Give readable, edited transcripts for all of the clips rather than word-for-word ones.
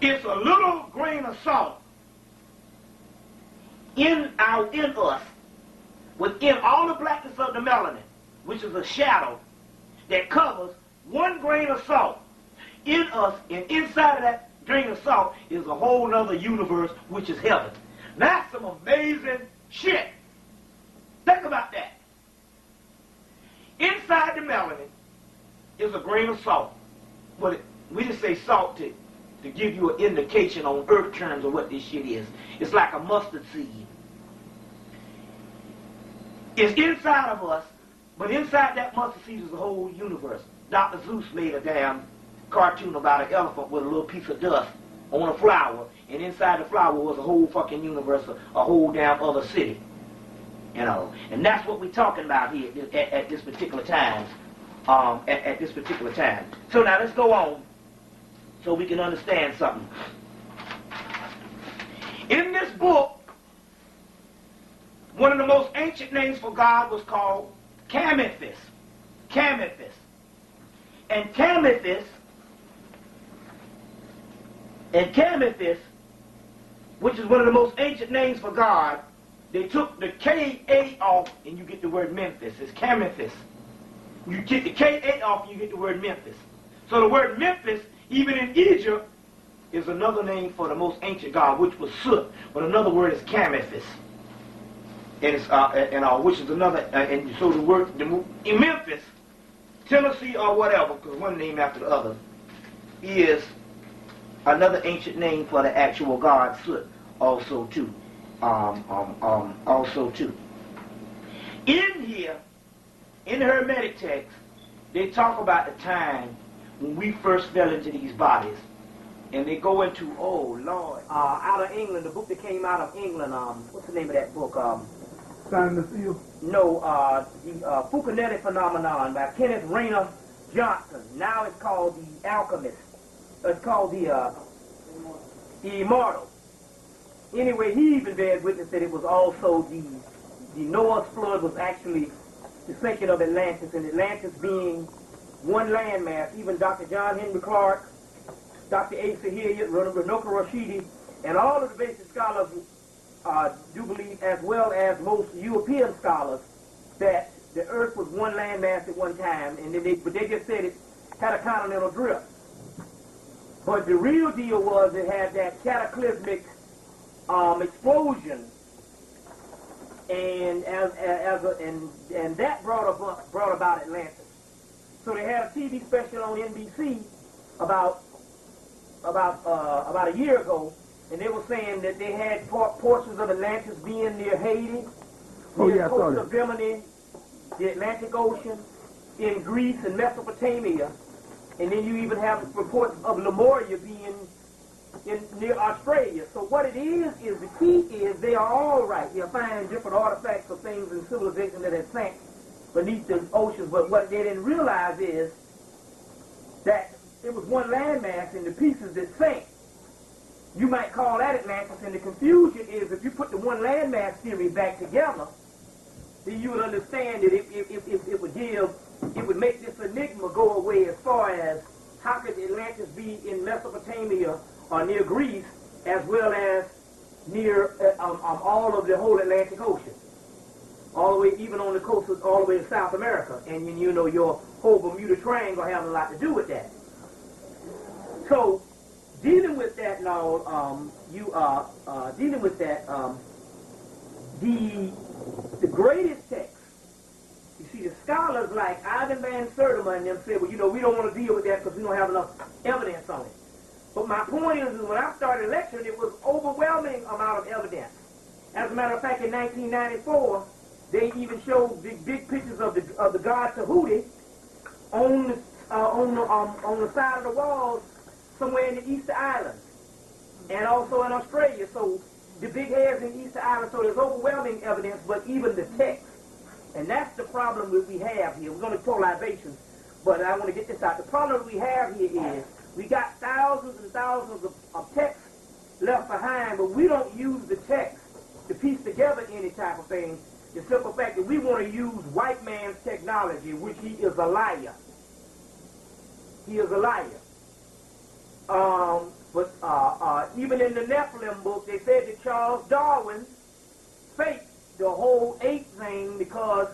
It's a little grain of salt in us, within all the blackness of the melanin, which is a shadow that covers one grain of salt in us, and inside of that grain of salt is a whole other universe, which is heaven. That's some amazing shit. Think about that. Inside the melanin is a grain of salt. But we just say salt to give you an indication on earth terms of what this shit is. It's like a mustard seed. It's inside of us, but inside that mustard seed is the whole universe. Dr. Zeus made a damn cartoon about an elephant with a little piece of dust on a flower, and inside the flower was a whole fucking universe, a whole damn other city. You know, and that's what we're talking about here at this particular time. At this particular time. So now let's go on so we can understand something. In this book, one of the most ancient names for God was called Hemmitt. And Hemmitt, which is one of the most ancient names for God, they took the K-A off and you get the word Memphis. It's Hemmitt. You get the K-A off and you get the word Memphis. So the word Memphis, even in Egypt, is another name for the most ancient god, which was Sut. But another word is Hemmitt. And it's which is another, and so the word in Memphis, Tennessee or whatever, because one name after the other, is another ancient name for the actual god Sut, also too. In here, in the Hermetic text, they talk about the time when we first fell into these bodies. And they go into, oh Lord, out of England, the book that came out of England, what's the name of that book? Sign the Seal? No, the Fukinetic Phenomenon by Kenneth Rayner Johnson. Now it's called The Alchemist. It's called The Immortal. Anyway, he even bears witness that it was also the Noah's flood was actually the sinking of Atlantis, and Atlantis being one landmass. Even Dr. John Henry Clark, Dr. Asa Hilliard, Renoka Rashidi, and all of the basic scholars do believe, as well as most European scholars, that the earth was one landmass at one time, and then they just said it had a continental drift. But the real deal was it had that cataclysmic explosion, and that brought about Atlantis. So they had a TV special on NBC about a year ago, and they were saying that they had portions of Atlantis being near Haiti, near the coast of Bimini, the Atlantic Ocean, in Greece and Mesopotamia, and then you even have reports of Lemuria being near Australia. So what it is the key is they are all right. You'll find different artifacts of things in civilization that had sank beneath the oceans, but what they didn't realize is that it was one landmass, and the pieces that sank, you might call that Atlantis, and the confusion is if you put the one landmass theory back together, then you would understand that it would make this enigma go away as far as how could Atlantis be in Mesopotamia or near Greece, as well as near all of the whole Atlantic Ocean, all the way, even on the coast, all the way to South America, and you know your whole Bermuda Triangle has a lot to do with that. So, dealing with that now, the greatest text. You see, the scholars like Ivan Van Sertima and them said, well, you know, we don't want to deal with that because we don't have enough evidence on it. But my point is when I started lecturing, it was overwhelming amount of evidence. As a matter of fact, in 1994, they even showed big pictures of the god Tahuti on the side of the walls somewhere in the Easter Islands, and also in Australia. So the big heads in the Easter Islands. So there's overwhelming evidence, but even the text, and that's the problem that we have here. We're going to pour libations, but I want to get this out. The problem we have here is we got thousands and thousands of texts left behind, but we don't use the text to piece together any type of thing. The simple fact that we want to use white man's technology, which he is a liar. He is a liar. But even in the Nephilim book, they said that Charles Darwin faked the whole ape thing because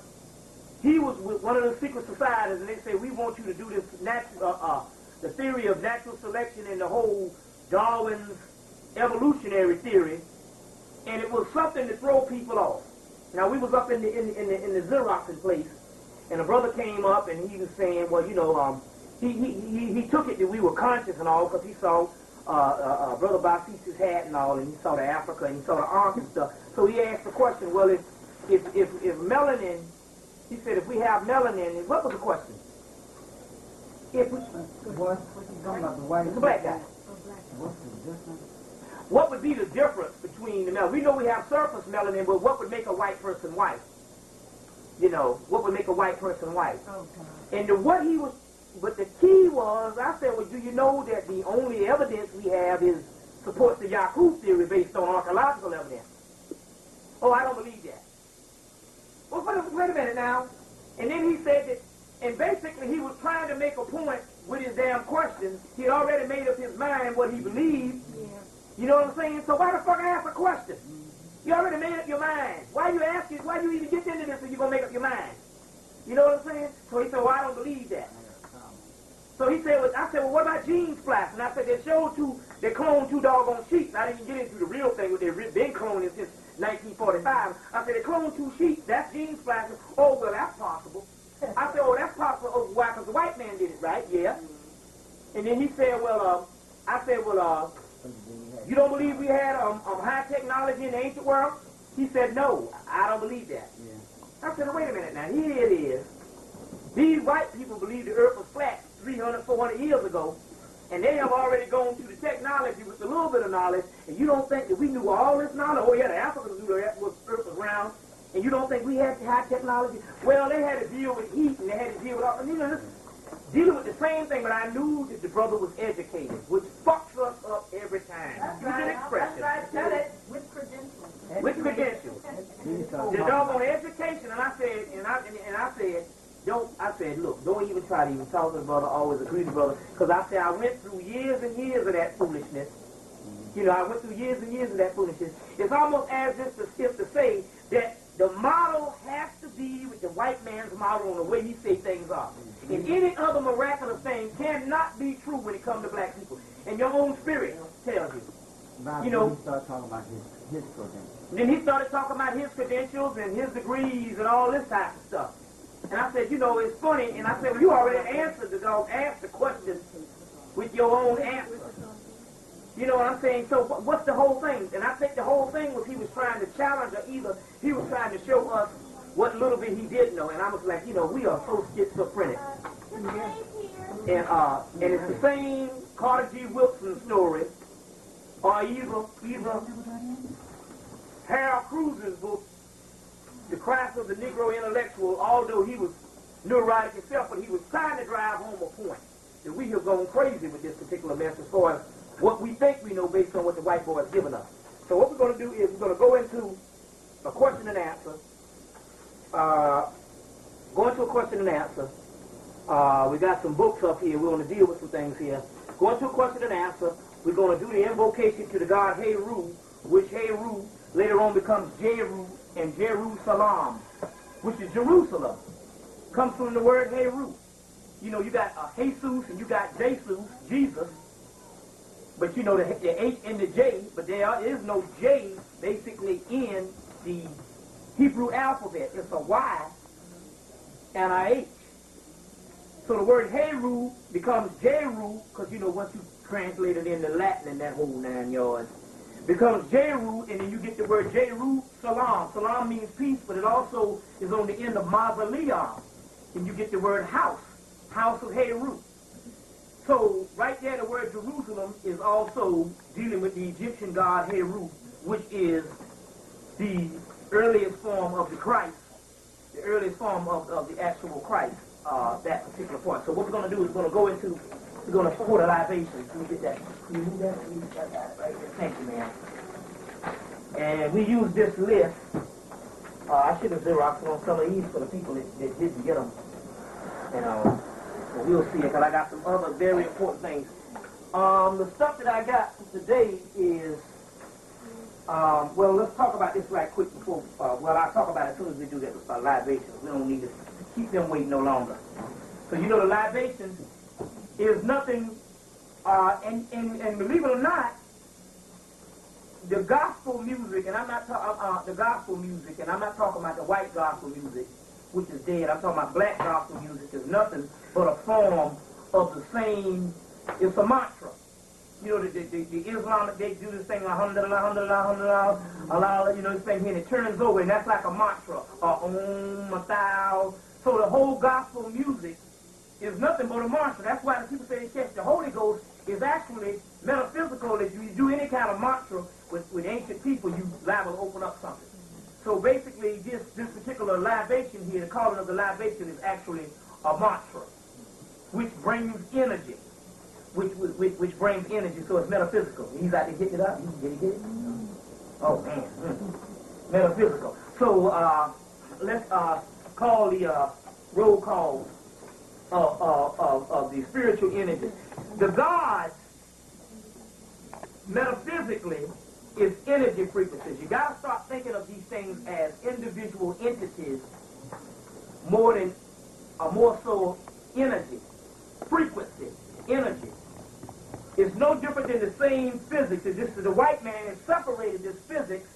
he was with one of the secret societies, and they say, we want you to do this the theory of natural selection and the whole Darwin's evolutionary theory, and it was something to throw people off. Now, we was up in the Xeroxing place, and a brother came up, and he was saying, well, you know, he took it that we were conscious and all, because he saw Brother Baptiste's hat and all, and he saw the Africa, and he saw the Ark and stuff. So he asked the question, well, if melanin, he said, if we have melanin, what was the question? If we, what you talking about, the white? It's a black guy. What's the difference? What would be the difference between the melanin? We know we have surface melanin, but what would make a white person white? You know, what would make a white person white? Okay. And but the key was, I said, well, do you know that the only evidence we have supports the Yakub theory based on archaeological evidence? Oh, I don't believe that. Well, wait a minute now. And then he said that, and basically he was trying to make a point with his damn question. He had already made up his mind what he believed. Yeah. You know what I'm saying? So why the fuck ask a question? You already made up your mind. Why you asking? Why you even get into this if you're going to make up your mind? You know what I'm saying? So he said, well, I don't believe that. So he said, I said, well, what about gene splice? And I said, they cloned two doggone sheep. I didn't even get into the real thing with they've been cloning since 1945. I said, they cloned two sheep. That's gene splicing. Oh, well, that's possible. I said, oh, that's possible. Oh, why? Because the white man did it, right? Yeah. And then he said, well, I said, well, you don't believe we had high technology in the ancient world? He said, no, I don't believe that. Yeah. I said, wait a minute now. Here it is. These white people believe the earth was flat 300, 400 years ago, and they have already gone through the technology with a little bit of knowledge, and you don't think that we knew all this knowledge? Oh, yeah, the Africans knew the earth was round, and you don't think we had high technology? Well, they had to deal with heat, and they had to deal with all, and you know, dealing with the same thing, but I knew that the brother was educated, which fucks us up every time. That's Use an expression. That's right. Said it with credentials. With credentials. The doggone education, and I said, look, don't even try to even talk to the brother, always agree with the brother, because I said I went through years and years of that foolishness. You know, I went through years and years of that foolishness. It's almost as if to say that the model has to be with the white man's model on the way he say things are. And any other miraculous thing cannot be true when it comes to black people. And your own spirit tells you. You know, he started talking about his credentials. Then he started talking about his credentials and his degrees and all this type of stuff. And I said, you know, it's funny. And I said, well, you already answered asked the question with your own answer. You know what I'm saying? So what's the whole thing? And I think the whole thing was he was trying to challenge, or either he was trying to show us what little bit he did know. And I was like, you know, we are so schizophrenic. And it's the same Carter G. Wilson story, or either Harold Cruz's book, The Craft of the Negro Intellectual, although he was neurotic himself, but he was trying to drive home a point that we have gone crazy with this particular mess as far as what we think we know based on what the white boy has given us. So what we're going to do is we're going to go into a question and answer. We got some books up here. We're going to deal with some things here. Go into a question and answer. We're going to do the invocation to the god Heru, which Heru later on becomes Jeru and Jerusalem, which is Jerusalem. Comes from the word Heru. You know, you got Jesus and you got Jesus. But you know, the H and the J, but there is no J basically in the Hebrew alphabet. It's a Y and a H. So the word Heru becomes Jeru, because you know, once you translate it into Latin and that whole 9 yards, becomes Jeru, and then you get the word Jerusalem. Salam means peace, but it also is on the end of mausoleum. And you get the word house of Heru. So right there, the word Jerusalem is also dealing with the Egyptian god Heru, which is the earliest form of the Christ, the earliest form of the actual Christ, that particular point. So what we're going to do is we're going to pour the libation. Can you get that? Can you move that? Please? Got that right there. Thank you, man. And we use this list. I should have Xeroxed on some of these for the people that didn't get them. And we'll see it, because I got some other very important things. The stuff that I got today is, well, let's talk about this right quick before, well, I'll talk about it as soon as we do that libation. We don't need to keep them waiting no longer. So you know the libation is nothing, and believe it or not, the gospel music, and I'm not talking the gospel music, and I'm not talking about the white gospel music, which is dead. I'm talking about black gospel music. Is nothing but a form of the same. It's a mantra. You know, the Islamic, they do this thing, alhamdulillah, alhamdulillah, alhamdulillah, Allah, you know, this thing here, and it turns over, and that's like a mantra, a thou. So the whole gospel music is nothing but a mantra. That's why the people say they catch the Holy Ghost is actually metaphysical. If you do any kind of mantra with ancient people, you liable to open up something. So basically, this particular libation here, the calling of the libation is actually a mantra, which brings energy. Which brings energy, so it's metaphysical. He's out there getting it up. Did he get it? Oh, man. Metaphysical. So let's call the roll call of the spiritual energy. The gods, metaphysically, is energy frequencies. You got to start thinking of these things as individual entities more so energy, frequency, energy. It's no different than the same physics. The white man has separated this physics,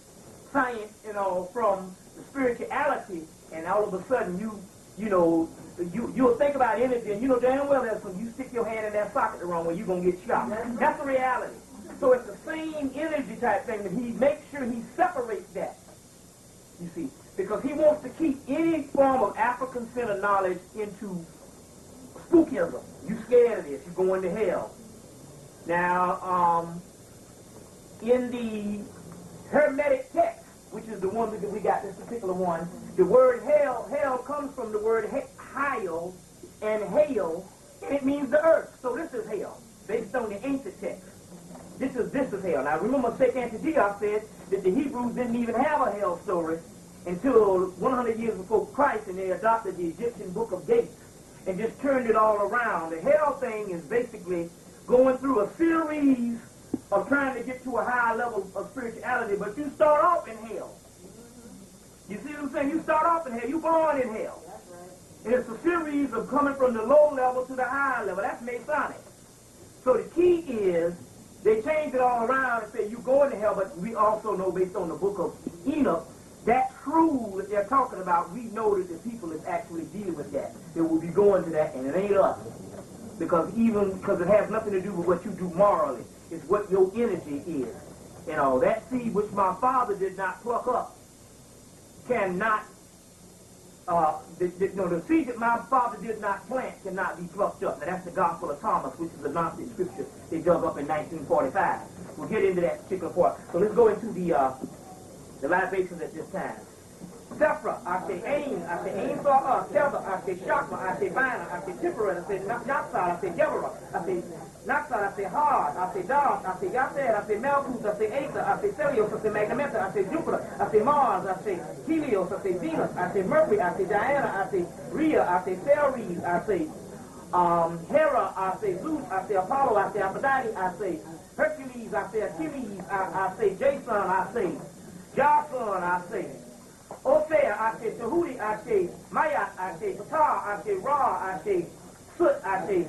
science, you know, from the spirituality, and all of a sudden you'll think about energy, and you know damn well that when you stick your hand in that socket the wrong way, you're gonna get shot. That's the reality. So it's the same energy type thing, but he makes sure he separates that. You see, because he wants to keep any form of African-centered knowledge into spookism. You scared of this, you're going to hell. Now, in the Hermetic text, which is the one that we got, this particular one, the word hell comes from the word hail, and hail, and it means the earth. So this is hell, based on the ancient text. This is hell. Now remember, Sheikh Antioch said that the Hebrews didn't even have a hell story until 100 years before Christ, and they adopted the Egyptian book of Gates and just turned it all around. The hell thing is basically going through a series of trying to get to a higher level of spirituality, but you start off in hell. You see what I'm saying? You start off in hell. You're born in hell. And it's a series of coming from the low level to the high level. That's Masonic. So the key is they changed it all around and said you go into hell, but we also know based on the book of Enoch, that true that they're talking about, we know that the people is actually dealing with that. They will be going to that, and it ain't us. Because it has nothing to do with what you do morally. It's what your energy is. You know, that seed which my father did not pluck up cannot, the seed that my father did not plant cannot be plucked up. Now that's the Gospel of Thomas, which is a Gnostic scripture they dug up in 1945. We'll get into that particular part. So let's go into the libations at this time. Sephra, I say Ain, for us, Teva, I say Shakma, I say Bina, I say Tippereth, I say Naksad, I say Deborah, I say Naksad, I say Hard, I say Dar, I say Yasser, I say Malkuth, I say Asa, I say Celios, I say Magnameta, I say Jupiter, I say Mars, I say Helios, I say Venus, I say Mercury, I say Diana, I say Rhea, I say Ceres, I say Hera, I say Zeus, I say Apollo, I say Aphrodite, I say Hercules, I say Achilles, I say Jason, I say Jason, I say Ophir, I say Tahuti, I say Mayat, I say Ptah, I say Ra, I say Sut, I say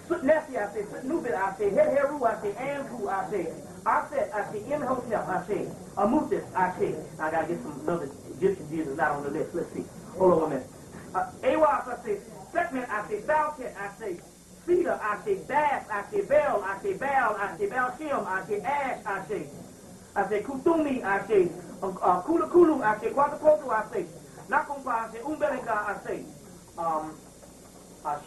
Sutnesi, I say Sutnubit, I say Heru, I say Anpu, I say Aset, I say Imhotep, I say Amutis, I say, I gotta get some other Egyptian Jesus not on the list. Let's see. Hold on a minute. Awas, I say Sekmet, I say Balket, I say Cedar, I say Bath, I say Bel, I say Baal, I say Balshem, I say Ash, I say Kutumi, I say Kula Kulu, I say Quatapoto, I say Nakumpa, I say Umbelika, I say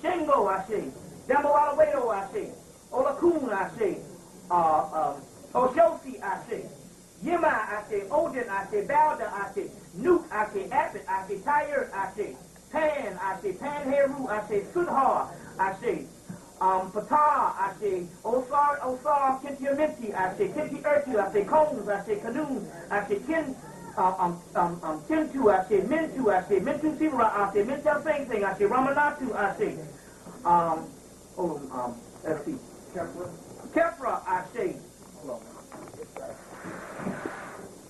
Shengo, I say Jamboalawedo, I say Olakun, I say Oshosi, I say Yima, I say Odin, I say Balda, I say Newt, I say Apit, I say Tyre, I say Pan, I say Panheru, I say Sudhar, I say Ptah, I say Osar, Kintiamenti, I say Kinti Urtu, I say Combs, I say Canoon, I say Kintu, I say Mintu, I say Mintu Sivra, I say Mintel Sing, I say Ramanatu, I say let's see, Kefra, Ashe.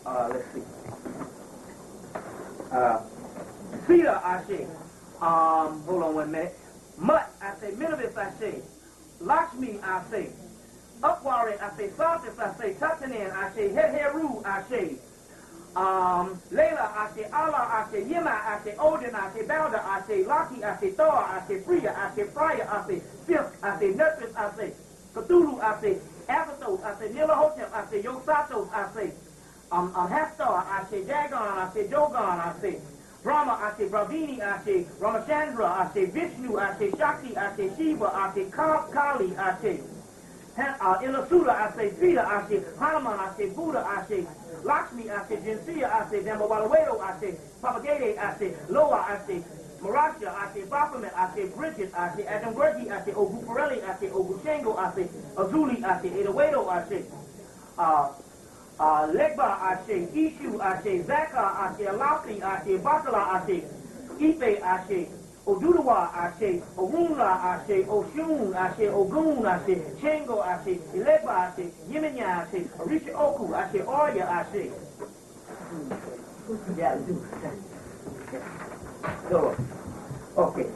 Let's see. Cedar, Ashe. Hold on 1 minute. Mutt, I say. Minimus, I say. Lakshmi, I say. Upwari, I say. Sartis, I say. Tatanin, I say. Heru, I say. Layla, I say. Allah, I say. Yima, I say. Odin, I say. Balda, I say. Laki, I say. Thor, I say. Freya, I say. Freya, I say. Fisk, I say. Nurtus, I say. Cthulhu, I say. Abathos, I say. Nilahotep, I say. Yosatos, I say. Hastar, I say. Dagon, I say. Jogon, I say. Brahma, I say. Bravini, I say. Ramachandra, I say. Vishnu, I say. Shakti, I say. Shiva, I say. Kali, I say. Ilasura, I say. Sita, I say. Hanuman, I say. Buddha, I say. Lakshmi, I say. Jinsia, I say. Dambawalawedo, I say. Papagade, I say. Loa, I say. Marasha, I say. Baphomet, I say. Bridget, I say. Adamgurgi, I say. Oguparelli, I say. Ogushengo, I say. Azuli, I say. Edawedo, I say. Legba, I say. Ishu, I say. Zaka, I say. Alafi, I say. Bakala, I say. Ife, I say. Oduduwa, I say. Orunla, I say. Oshun, I say. Ogun, I say. Chengo, I say. Elegba, I say. Yemenya, I say. Orisha Oku, I say. Oya, I say. Yeah, so, okay.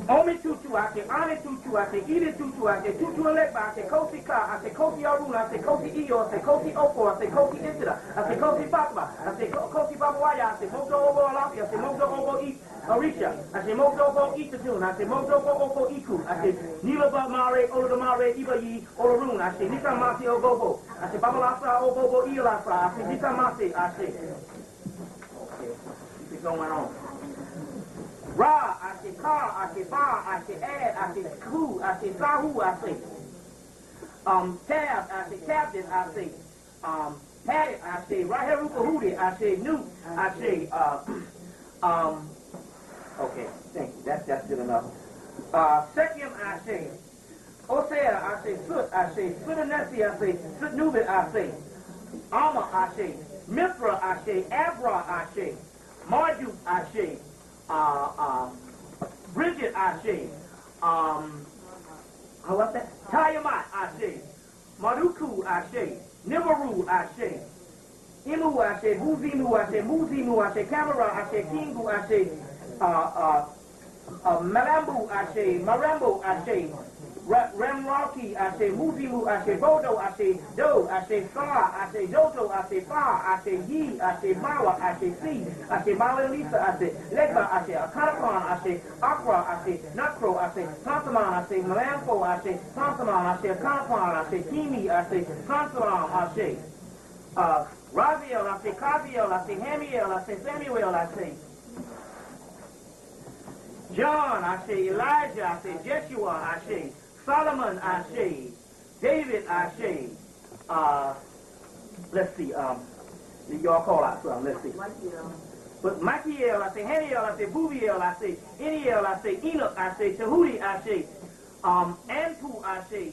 Omi Tutu, I say. Ani Tutu, I say. Ida Tutu, I say. Tutu Elegba, I say. Kosi Ka, I say. Kosi Aruna, I say. Kosi Iyo, I say. Kosi Oko, I say. Kosi Intida, I say. Kosi Fatma, I say. Kosi Babawaya, I say. Moto Obo Alafi, I say. Moto Obo Eat. Orisha, I say Moto Go Itatun, I say Moto Go Oko Iku, I say Nila Mare, Ola Mare, Ibayi, Olarun, I say Nikamasi Ogobo, I say Babalasa Ogobo Ilasa, I say Nikamasi, I say. Okay, keep it going on. Ra, I say Ka, I say Ba, I say Ad, I say Ku, I say Sahu, I say. Tab, I say Captain, I say. Paddock, I say Raheruka Hudi, I say Newt, I say okay, thank you. That's good enough. Second, I say, Osea, I say, Soot, I say, Sudanesi, I say, Sutnubit, I say, Alma, I say, Mithra, I say, Abra, I say, Marduk, I say, Bridget, I say, what's that? Tayamat, I say, Maruku, I say, Nimaru, I say, Imu, I say, Buzinu, I say, Muzinu, I say, Kamara, I say, Kingu, I say, Marambu, I say, Marambo, I say, Ramraki, I say, Muzimu, I say, Bodo, I say, Do, I say, Sa, I say, Doto, I say, Fa, I say, Yi, I say, Mawa, I say, Si, I say, Malalisa, I say, Legba, I say, Akanapan, I say, Akra, I say, Nakro, I say, Tantaman, I say, Malampo, I say, Tantaman, I say, Akanapan, I say, Kimi, I say, Tantaman, I say, Raziel, I say, Kaziel, I say, Hamiel, I say, Samuel, I say, John, I say, Elijah, I say, Jeshua, I say, Solomon, I say, David, I say, let's see, y'all call out some, let's see. But Michael, I say, Haniel, I say, Bubiel, I say, Eniel, I say, Enoch, I say, Tahudi, I say, Anpu, I say,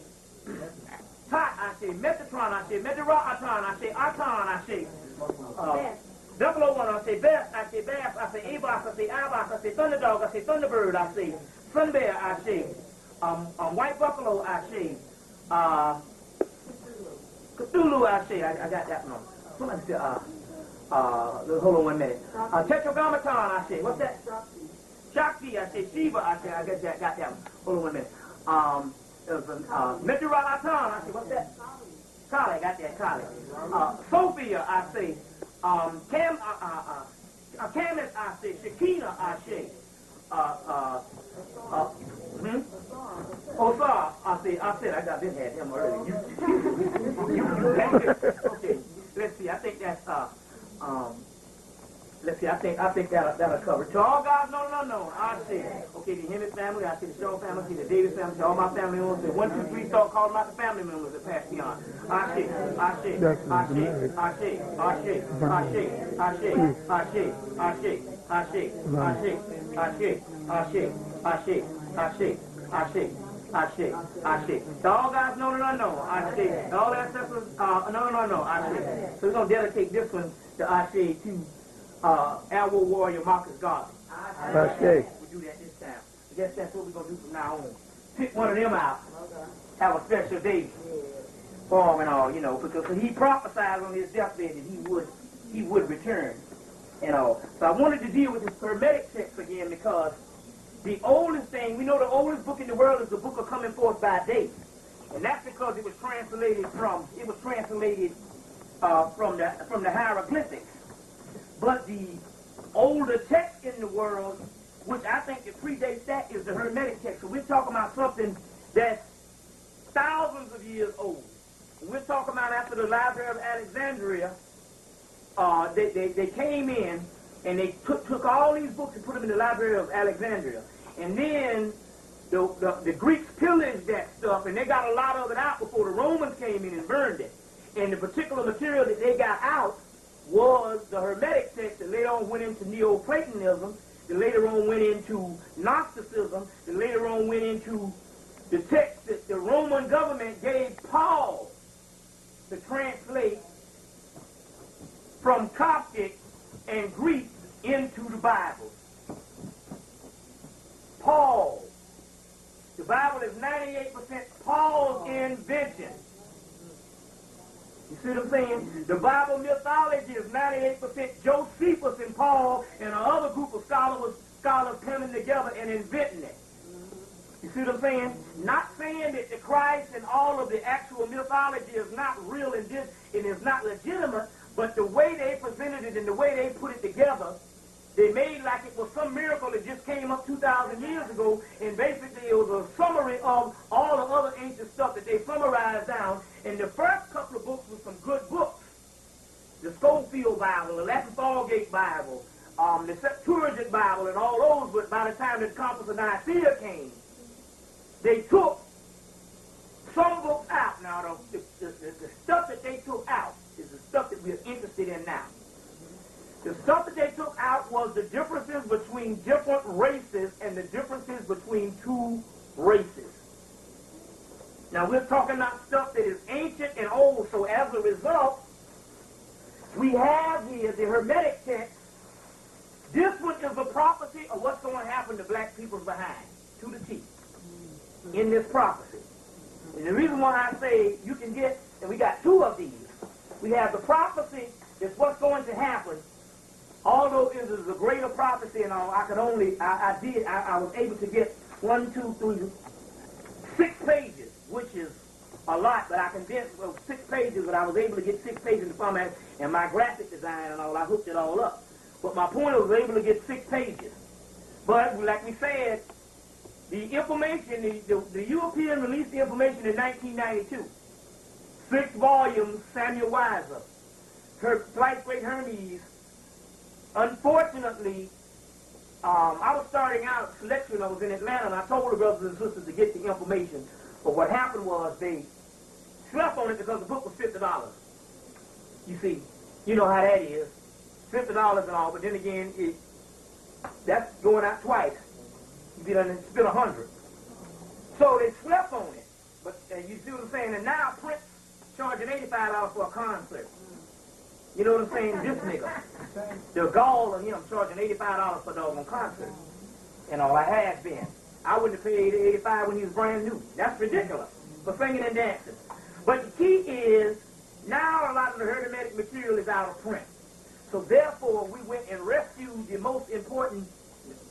Tot, I say, Metatron, I say, Metaratan, I say, Atan, I say, 001, I say, Beth, I say, Bass, I say, Abas, I say, Abbas, I say, Thunderdog, I say, Thunderbird, I say, Sunbear, I say, White Buffalo, I say, Cthulhu, I say, I got that one. Somebody said, hold on 1 minute. Tetragrammaton, I say, what's that? Shakti, I say, Shiva, I say, I got that one. Hold on 1 minute. Meteorolatan, I say, what's that? Kali, I got that, Kali. Sophia, I say, Camus, I say, Shekinah, I say, Osar, I said, I got this had him already. Okay, let's see, I think that's, let's see, I think that'll cover. To all God's known and unknown, I say, okay, the Hemmitt family, I see the Shaw family, I see the Davis family, see all my family members, the 1, 2, 3, start calling out the family members that passed me on. I say, I say, I say, I say, I say, I say, I say, I say, I say, I say, I say, I say, I say, I say, I say, I say, to all God's known and unknown, I say, to all ancestors, unknown, I say. So we're going to dedicate this one to I say to our warrior Marcus Garvey. I say. We do that this time. I guess that's what we're going to do from now on. Pick one of them out. have a special day for him and all, you know, because he prophesied on his deathbed that he would return and all. So I wanted to deal with this Hermetic text again because the oldest thing, we know the oldest book in the world is the book of Coming Forth by Day. And that's because it was translated from the hieroglyphics. But the older text in the world, which I think it predates that, is the Hermetic text. So we're talking about something that's thousands of years old. We're talking about after the Library of Alexandria, they came in and they took all these books and put them in the Library of Alexandria. And then the Greeks pillaged that stuff, and they got a lot of it out before the Romans came in and burned it. And the particular material that they got out was the Hermetic text that later on went into Neoplatonism, that later on went into Gnosticism, that later on went into the text that the Roman government gave Paul to translate from Coptic and Greek into the Bible. Paul. The Bible is 98% Paul's invention. You see what I'm saying? The Bible mythology is 98% Josephus and Paul and another group of scholars coming together and inventing it. You see what I'm saying? Not saying that the Christ and all of the actual mythology is not real and is not legitimate, but the way they presented it and the way they put it together, they made like it was some miracle that just came up 2,000 years ago, and basically it was a summary of all the other ancient stuff that they summarized down. And the first couple of books were some good books. The Schofield Bible, the Latin Falgate Bible, the Septuagint Bible, and all those, but by the time the Compass of Nicaea came, they took some books out. Now, the stuff that they took out is the stuff that we're interested in now. The stuff that they took out was the differences between different races and the differences between two races. Now, we're talking about stuff that is ancient and old, so as a result, we have here the Hermetic text. This one is a prophecy of what's going to happen to black people behind, to the T, in this prophecy. And the reason why I say you can get, and we got two of these, we have the prophecy that's what's going to happen. Although it is a greater prophecy and all, I was able to get 6 pages, which is a lot, but I condensed 6 pages, but I was able to get 6 pages in the format, and my graphic design and all, I hooked it all up. But my point, I was able to get 6 pages. But, like we said, the information, the European released the information in 1992. 6 volumes, Samuel Weiser. Her Thrice Great Hermes. Unfortunately, I was starting out selection. I was in Atlanta, and I told the brothers and sisters to get the information. But what happened was they slept on it because the book was $50. You see, you know how that is. $50 and all, but then again, that's going out twice. You done spent $100. So they slept on it. But you see what I'm saying? And now Prince charging $85 for a concert. You know what I'm saying? This nigga. The gall of him charging $85 for a doggone concert. And all I have been. I wouldn't have paid $85 when he was brand new. That's ridiculous for singing and dancing. But the key is, now a lot of the Hermetic material is out of print. So therefore, we went and rescued the most important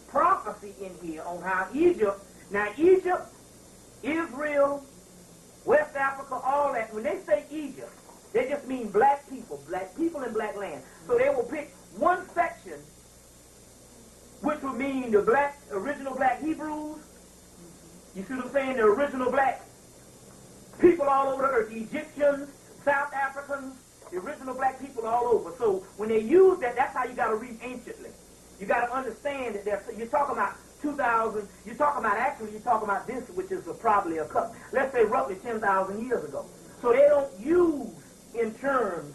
prophecy in here on how Egypt, now Egypt, Israel, West Africa, all that, when they say Egypt, they just mean black people in black land. So they will pick one section, which would mean the original black Hebrews. You see what I'm saying? The original black people all over the earth, the Egyptians, South Africans, the original black people all over. So when they use that, that's how you got to read anciently. You got to understand that you're talking about 2,000, you're talking about this, which is probably a couple, let's say roughly 10,000 years ago. So they don't use in terms,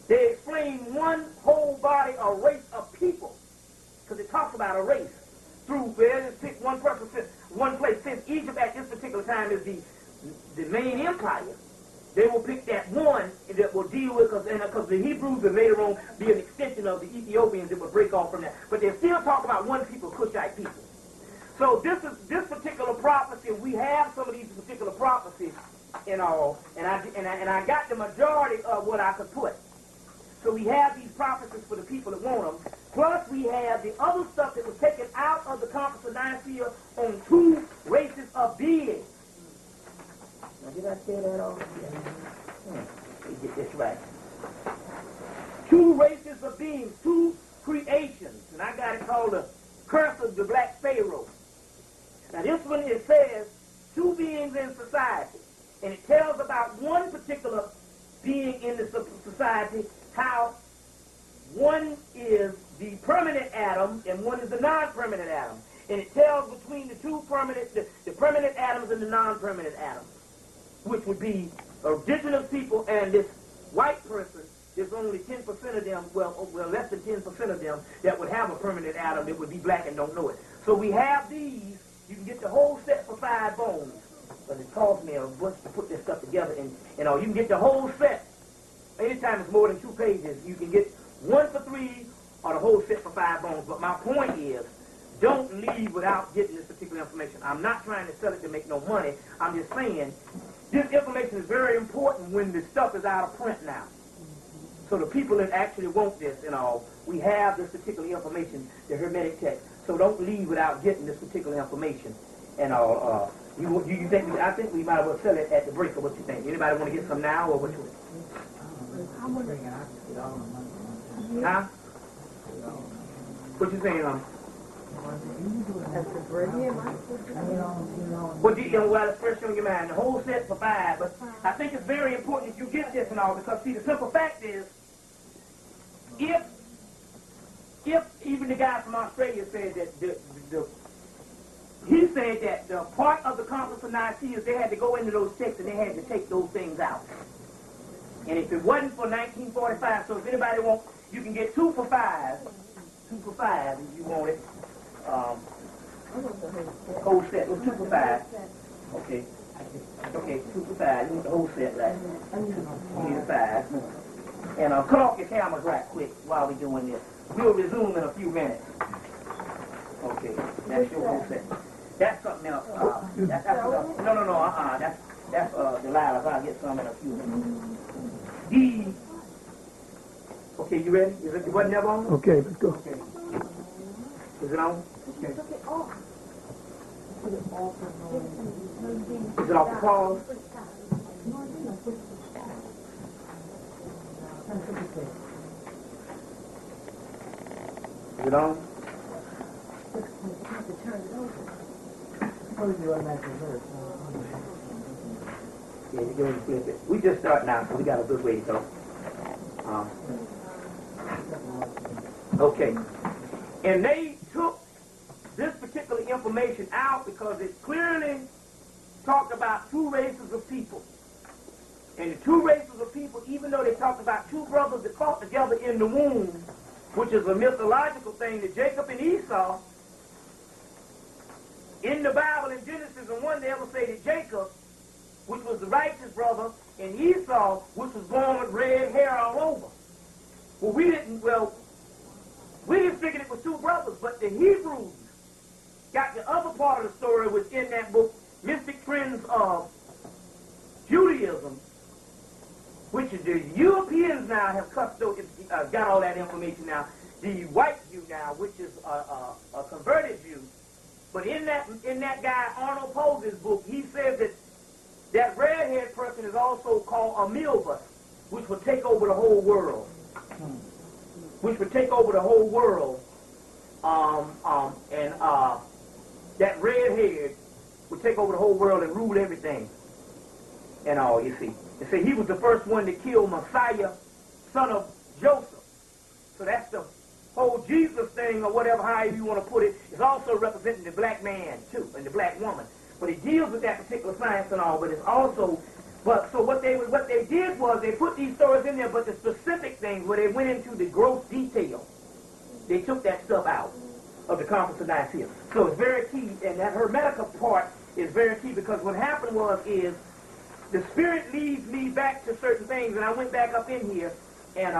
they explain one whole body, a race of people, because it talks about a race. Through, they just pick one person, one place. Since Egypt at this particular time is the main empire, they will pick that one that will deal with, because the Hebrews will later on be an extension of the Ethiopians that will break off from that. But they still talk about one people, Cushite people. So this particular prophecy, we have some of these particular prophecies. and all, and I got the majority of what I could put. So we have these prophecies for the people that want them. Plus we have the other stuff that was taken out of the Conference of Nicaea on 2 races of beings. Now did I say that all? Let me get this right. 2 races of beings, 2 creations. And I got it called the curse of the black Pharaoh. Now this one, it says 2 beings in society. And it tells about one particular being in the society, how one is the permanent atom and one is the non-permanent atom. And it tells between the 2 permanent, the permanent atoms and the non-permanent atoms, which would be indigenous people and this white person. There's only 10% of them, well, less than 10% of them that would have a permanent atom that would be black and don't know it. So we have these. You can get the whole set for 5 bones. But it cost me a bunch to put this stuff together. And you know, you can get the whole set. Anytime it's more than 2 pages, you can get 1 for 3 or the whole set for 5 bones. But my point is, don't leave without getting this particular information. I'm not trying to sell it to make no money. I'm just saying this information is very important when the stuff is out of print now. So the people that actually want this and all, we have this particular information, the Hermetic text. So don't leave without getting this particular information and all. You think I think we might as well sell it at the break, or what you think? Anybody want to get some now, or what you think? Huh? What you saying, well, that's first on your mind. The whole set for 5, but I think it's very important that you get this and all, because see, the simple fact is, if even the guy from Australia said that he said that the part of the Conference of Nicaea, they had to go into those texts and they had to take those things out. And if it wasn't for 1945, so if anybody wants, you can get 2 for 5. 2 for 5 if you want it. Whole set. It was 2 for 5. Okay. Okay, 2 for 5. You want the whole set, right? You need a 5. And cut off your cameras right quick while we're doing this. We'll resume in a few minutes. Okay, that's your whole set. That's something else. No. That's Delilah's. I'll get some in a few minutes. Okay, you ready? Is it wasn't that on? Okay, let's go. Okay. Is it on? Okay. Is it off the pause? Is it on? Yeah, you can flip it. We just start now, so we got a good way to go. Okay. And they took this particular information out because it clearly talked about 2 races of people. And the 2 races of people, even though they talked about 2 brothers that fought together in the womb, which is a mythological thing, that Jacob and Esau, in the Bible in Genesis, and one they ever say that Jacob, which was the righteous brother, and Esau, which was born with red hair all over. Well, we didn't figure it was 2 brothers, but the Hebrews got the other part of the story within that book, Mystic Trends of Judaism, which is the Europeans now have got all that information now. The white Jew now, which is a converted Jew. But in that guy Arnold Pose's book, he says that red-haired person is also called a Milbus, which would take over the whole world. Which would take over the whole world. That red-haired would take over the whole world and rule everything. And all, you see. They say he was the first one to kill Messiah, son of Joseph. So that's the whole Jesus thing, or whatever, however you want to put it, is also representing the black man, too, and the black woman. But it deals with that particular science and all, but it's also, so what they did was they put these stories in there, but the specific things where they went into the gross detail, they took that stuff out of the Conference of Nicaea. So it's very key, and that Hermetica part is very key, because what happened is the Spirit leads me back to certain things, and I went back up in here, and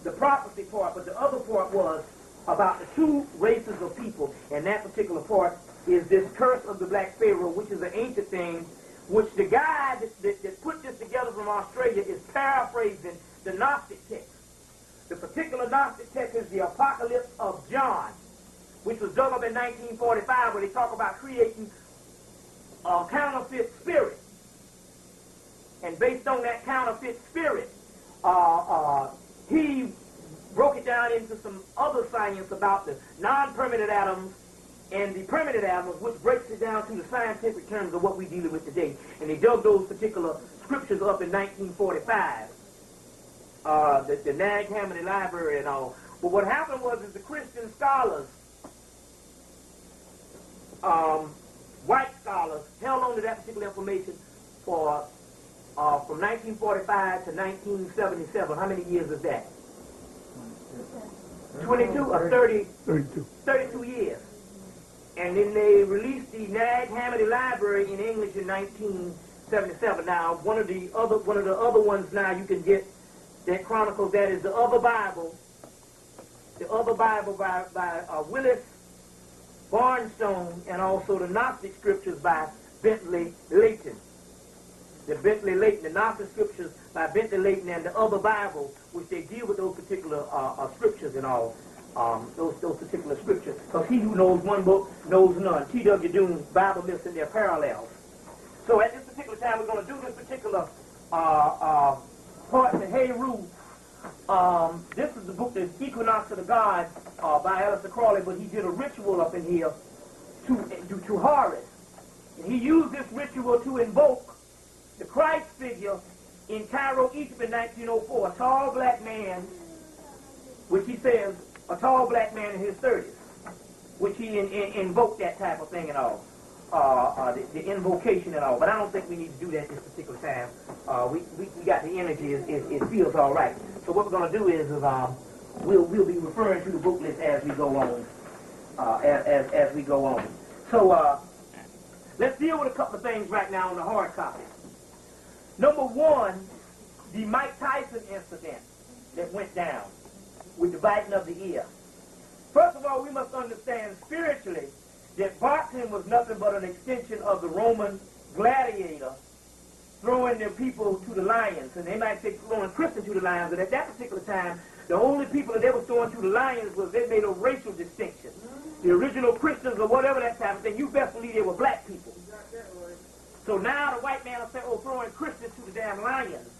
the prophecy part, but the other part was about the 2 races of people, and that particular part is this curse of the black Pharaoh, which is an ancient thing, which the guy that put this together from Australia is paraphrasing the Gnostic text. The particular Gnostic text is the Apocalypse of John, which was dug up in 1945, where they talk about creating a counterfeit spirit. And based on that counterfeit spirit, he broke it down into some other science about the non-permanent atoms and the permanent atoms, which breaks it down to the scientific terms of what we're dealing with today. And they dug those particular scriptures up in 1945. The Nag Hammadi Library and all. But what happened was is the Christian scholars, white scholars, held on to that particular information for from 1945 to 1977. How many years is that? 22 or 30? 32. 32 years. And then they released the Nag Hammadi Library in English in 1977. Now, one of the other ones now you can get that chronicles that is the other Bible by Willis Barnstone, and also the Gnostic Scriptures by Bentley Layton. The Gnostic Scriptures by Bentley Layton, and the other Bible, which they deal with those particular scriptures and all, those particular scriptures. Because he who knows one book knows none. T.W. Dune's Bible Myths and their parallels. So at this particular time, we're going to do this particular part in Hey Ruth. This is the book, The Equinox of the Gods, by Aleister Crowley, but he did a ritual up in here to Horus. And he used this ritual to invoke the Christ figure in Cairo, Egypt in 1904, a tall black man, which he says, a tall black man in his 30s, which he invoked that type of thing and all, the invocation and all. But I don't think we need to do that at this particular time. We got the energy, it feels all right. So what we're going to do is we'll be referring to the booklets as we go on, as we go on. So let's deal with a couple of things right now on the hard copy. Number one, the Mike Tyson incident that went down with the biting of the ear. First of all, we must understand spiritually that boxing was nothing but an extension of the Roman gladiator throwing their people to the lions. And they might say throwing Christians to the lions, but at that particular time, the only people that they were throwing to the lions was they made a racial distinction. The original Christians or whatever that type of thing, you best believe they were black people. So now the white man will say, oh, throwing Christians to the damn lions.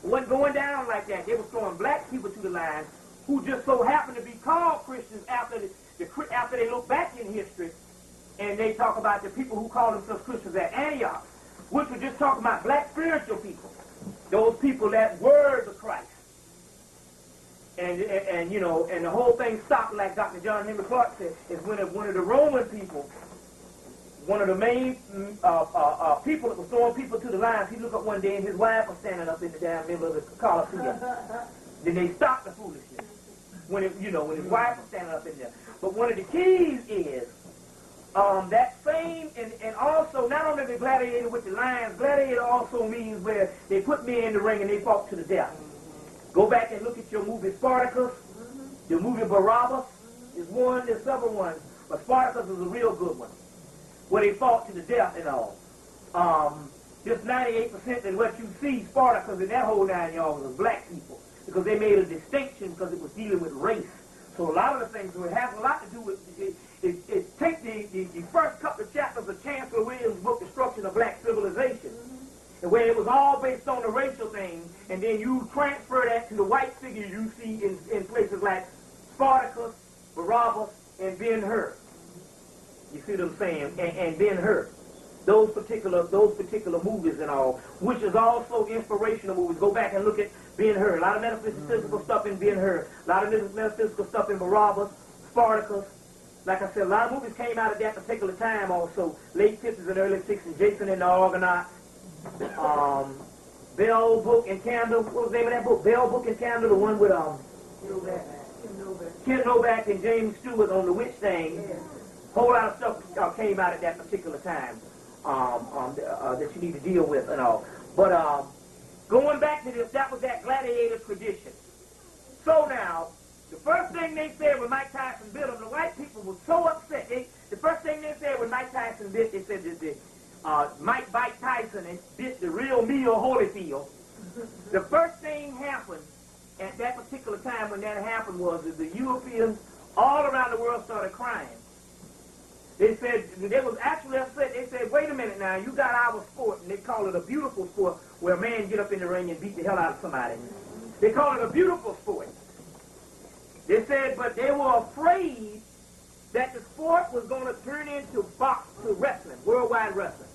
It wasn't going down like that. They were throwing black people to the lions who just so happened to be called Christians after they look back in history and they talk about the people who call themselves Christians at Antioch, which were just talking about black spiritual people, those people that were the Christ. And you know, and the whole thing stopped, like Dr. John Henry Clark said, is when one of the Roman people, one of the main people that was throwing people to the lions, he looked up one day and his wife was standing up in the damn middle of the Colosseum. Then they stopped the foolishness when his wife was standing up in there. But one of the keys is that same, and also not only the gladiator with the lions, gladiator also means where they put men in the ring and they fought to the death. Go back and look at your movie Spartacus. Your movie Barabbas is one. There's several ones, but Spartacus is a real good one, where they fought to the death and all. Just 98% of what you see Spartacus in that whole 9 yards was black people, because they made a distinction because it was dealing with race. So a lot of the things, it has a lot to do with it. Take the first couple of chapters of Chancellor Williams' book, Destruction of Black Civilization, and where it was all based on the racial thing, and then you transfer that to the white figure you see in places like Spartacus, Barabbas, and Ben-Hur. You see what I'm saying? And Ben-Hur. Those particular movies and all, which is also inspirational movies. Go back and look at Ben-Hur. A lot of metaphysical stuff in Ben-Hur. A lot of metaphysical stuff in Barabbas, Spartacus. Like I said, a lot of movies came out at that particular time also. Late 50s and early 60s. Jason and the Argonauts. Bell, Book, and Candle. What was the name of that book? Bell, Book, and Candle. The one with Ken Novak and James Stewart on the witch thing. Yeah. Whole lot of stuff came out at that particular time that you need to deal with and all. But going back to this, that was that gladiator tradition. So now, the first thing they said when Mike Tyson bit him, the white people were so upset. The first thing they said when Mike Tyson bit, they said that Mike Tyson and bit the real meal Holyfield, the first thing happened at that particular time when that happened was that the Europeans all around the world started crying. They said, they was actually upset. They said, wait a minute now, you got our sport, and they call it a beautiful sport where a man get up in the ring and beat the hell out of somebody. They call it a beautiful sport. They said, but they were afraid that the sport was going to turn into wrestling, worldwide wrestling.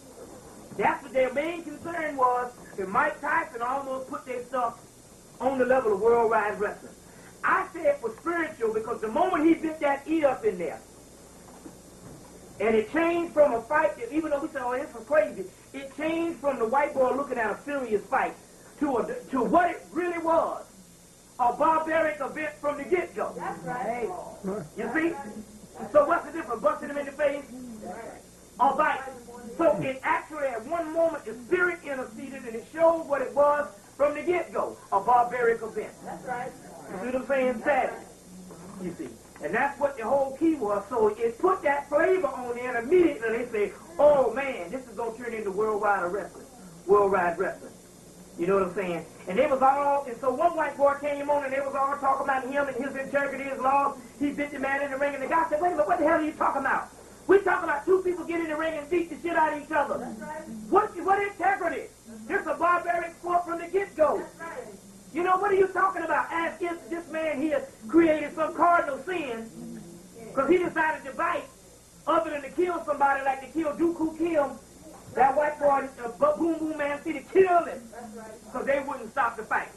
That's what their main concern was, that Mike Tyson almost put their stuff on the level of worldwide wrestling. I say it was spiritual because the moment he bit that ear up in there, and it changed from a fight, that, even though we said, oh, this was crazy, it changed from the white boy looking at a serious fight to what it really was, a barbaric event from the get-go. That's right. You see? So what's the difference? Busting him in the face? All right. So it actually, at one moment, the spirit interceded, and it showed what it was from the get-go, a barbaric event. That's right. You see what I'm saying? Savage. You see. And that's what the whole key was. So it put that flavor on there, and immediately they say, oh, man, this is going to turn into worldwide wrestling. Worldwide wrestling. You know what I'm saying? And they was all, and so one white boy came on, and they was all talking about him and his integrity, his laws. He bit the man in the ring, and the guy said, wait a minute, what the hell are you talking about? We're talking about two people get in the ring and beat the shit out of each other. That's right. What integrity? This is a barbaric sport from the get-go. That's right. You know, what are you talking about? As if this man here created some cardinal sin because he decided to bite other than to kill somebody like to kill Dooku Kim. That white boy, Boom Boom Man City, killed him because they wouldn't stop the fight.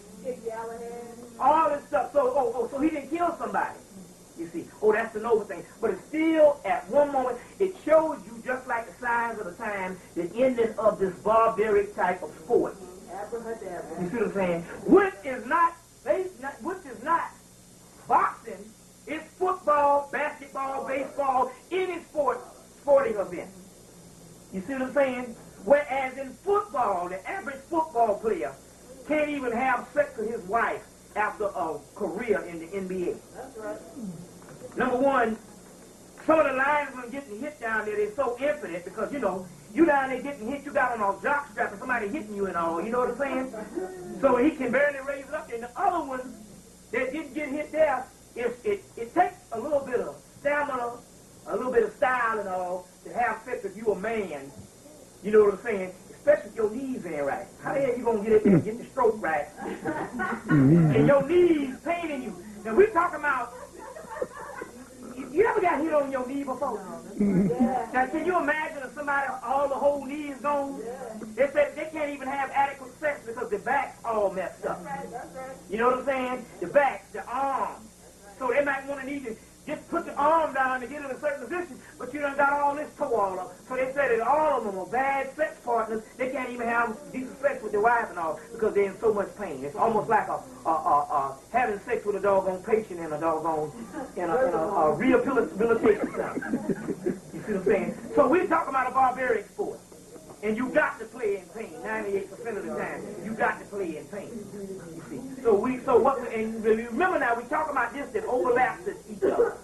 All this stuff. So, so he didn't kill somebody. You see. Oh, that's the noble thing. But it's still, at one moment, it shows you, just like the signs of the time, the ending of this barbaric type of sport. You see what I'm saying? Which is not boxing. It's football, basketball, baseball, any sporting event. You see what I'm saying? Whereas in football, the average football player can't even have sex with his wife after a career in the NBA. That's right. Number one, some of the linesmen getting hit down there, they're so infinite because, you know, you down there getting hit, you got on a jock strap and somebody hitting you and all, you know what I'm saying? So he can barely raise it up. And the other ones that didn't get hit there, it takes a little bit of stamina, a little bit of style and all to have sex if you a man. You know what I'm saying? Especially if your knees ain't right. How the hell you gonna get it there and get the stroke right? And your knees paining you. Now we talking about, you ever got hit on your knee before? Yeah. Now can you imagine if somebody, all the whole knee is gone? Yeah. They said they can't even have adequate sex because the back's all messed up. That's right. You know what I'm saying? The back, the arms. So they might want to need to just put the arm down to get in a certain position, but you done got all this toe all up. So they said that all of them are bad sex partners. They can't even have decent sex with their wife and all because they're in so much pain. It's almost like having sex with a doggone patient in a doggone rehabilitation center. You see what I'm saying? So we're talking about a barbaric sport. And you got to play in pain. 98% of the time, you got to play in pain. You see. And remember now, we talk about this that overlaps each other.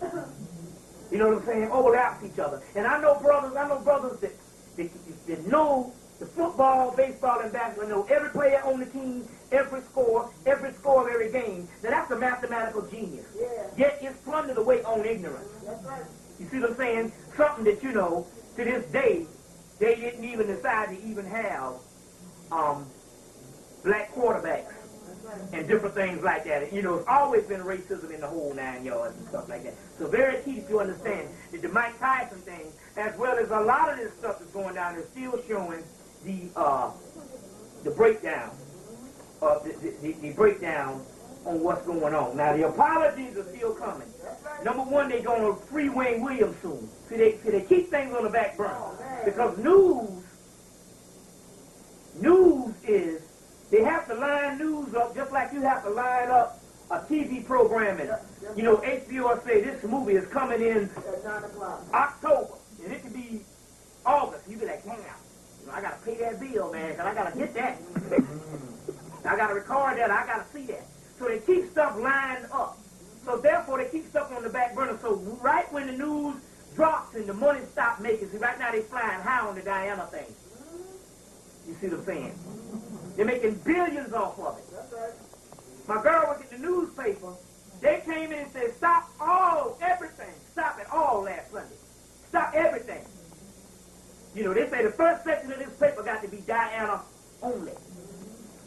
You know what I'm saying? Overlaps each other. And I know brothers that know the football, baseball, and basketball, know every player on the team, every score of every game. Now that's a mathematical genius. Yeah. Yet it's plundered away on ignorance. That's right. You see what I'm saying? Something that, you know, to this day, they didn't even decide to even have black quarterbacks and different things like that. You know, it's always been racism in the whole 9 yards and stuff like that. So very key to understand that the Mike Tyson thing, as well as a lot of this stuff that's going down, is still showing the breakdown of the breakdown on what's going on. Now the apologies are still coming. Number one, they're going to free Wayne Williams soon. See, they keep things on the back burner because news is, they have to line news up just like you have to line up a TV programming. You know, HBO say this movie is coming in October, and it could be August. You be like, damn, you know, I got to pay that bill, man, because I got to get that. I got to record that. I got to see that. So they keep stuff lined up. So therefore, they keep stuff on the back burner. So right when the news drops and the money stops making, see, right now they flying high on the Diana thing. You see what I'm saying? They're making billions off of it. That's right. My girl was in the newspaper. They came in and said, stop everything. Stop it all last Sunday. Stop everything. You know, they say the first section of this paper got to be Diana only.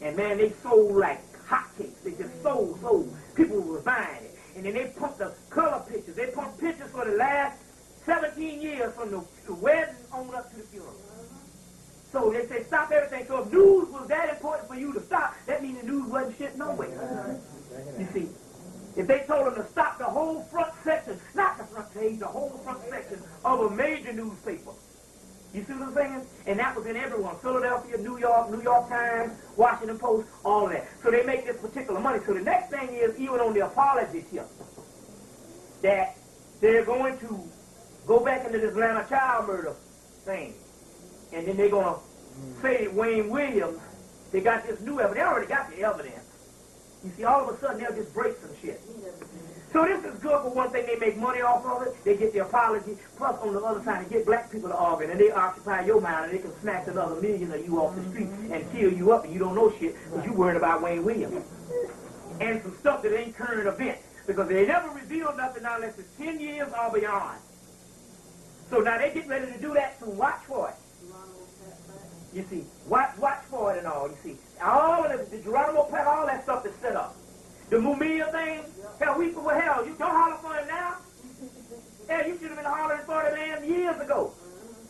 And man, they sold like hotcakes. They just sold. People were buying it. And then they pumped the color pictures. They pumped pictures for the last 17 years from the wedding on up to the funeral. So they say stop everything. So if news was that important for you to stop, that means the news wasn't shit no way. You see, if they told them to stop the whole front section, not the front page, the whole front section of a major newspaper. You see what I'm saying? And that was in everyone. Philadelphia, New York Times, Washington Post, all of that. So they make this particular money. So the next thing is, even on the apology tip, that they're going to go back into this Atlanta child murder thing. And then they're going to say that Wayne Williams, they got this new evidence. They already got the evidence. You see, all of a sudden, they'll just break some shit. So this is good for one thing. They make money off of it. They get the apology. Plus, on the other side, they get black people to argue. And they occupy your mind, and they can snatch another million of you off the street and kill you up, and you don't know shit because you worried about Wayne Williams. And some stuff that ain't current events. Because they never reveal nothing unless it's 10 years or beyond. So now they get ready to do that, so watch for it. You see, watch for it and all, you see. All of the Geronimo Pat, all that stuff is set up. The Mumia thing, hell, you don't holler for him now. Hell, you should have been hollering for the man years ago.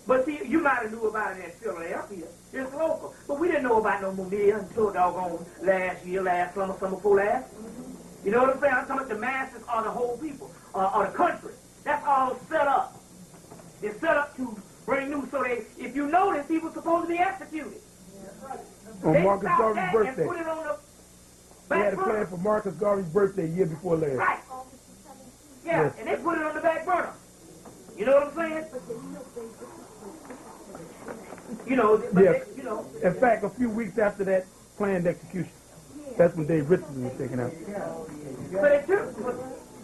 But see, you might have knew about it in Philadelphia. It's local. But we didn't know about no Mumia until doggone last year, last summer before last. You know what I'm saying? I'm talking about the masses or the whole people, or the country. That's all set up. It's set up to bring news. So if you notice, he was supposed to be executed. On Marcus Garvey's birthday. And put it on the they had a plan for Marcus Garvey's birthday year before last. Right. Yeah, yes. And they put it on the back burner. You know what I'm saying? You know, but yes. you know. In fact, a few weeks after that planned execution, that's when Dave Richardson was taken out.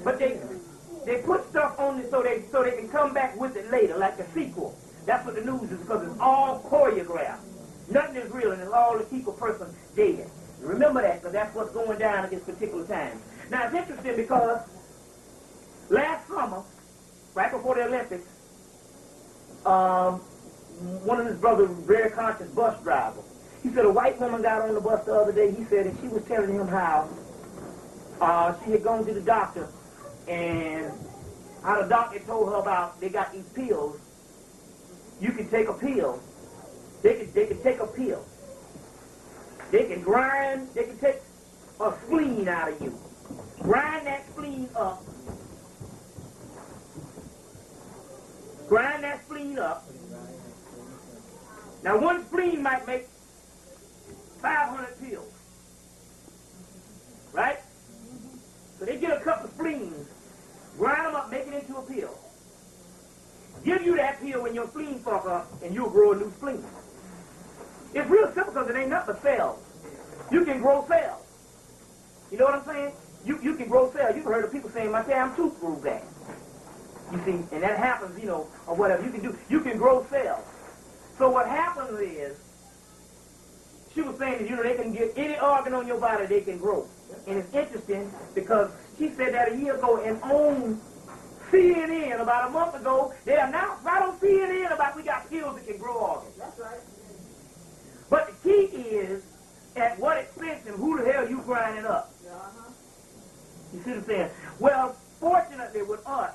But they put stuff on it so they can come back with it later, like the sequel. That's what the news is, because it's all choreographed. Nothing is real, and it's all to keep a person dead. Remember that, because that's what's going down at this particular time. Now, it's interesting because last summer, right before the Olympics, one of his brothers, a very conscious bus driver, he said a white woman got on the bus the other day. He said, and she was telling him how she had gone to the doctor, and how the doctor told her about they got these pills. You can take a pill. They can take a pill. They can grind, they can take a spleen out of you. Grind that spleen up. Grind that spleen up. Now one spleen might make 500 pills. Right? So they get a couple of spleens, grind them up, make it into a pill. Give you that pill when your spleen fuck up, and you'll grow a new spleen. It's real simple because it ain't nothing but cells. You can grow cells. You know what I'm saying? You can grow cells. You've heard of people saying, my damn tooth grew back. You see, and that happens, you know, or whatever. You can grow cells. So what happens is, she was saying that, you know, they can get any organ on your body they can grow. And it's interesting because she said that a year ago, and on CNN about a month ago, they announced right on CNN about we got pills that can grow organs. That's right. But the key is at what expense and who the hell you grinding up. You see what I'm saying? Well, fortunately with us,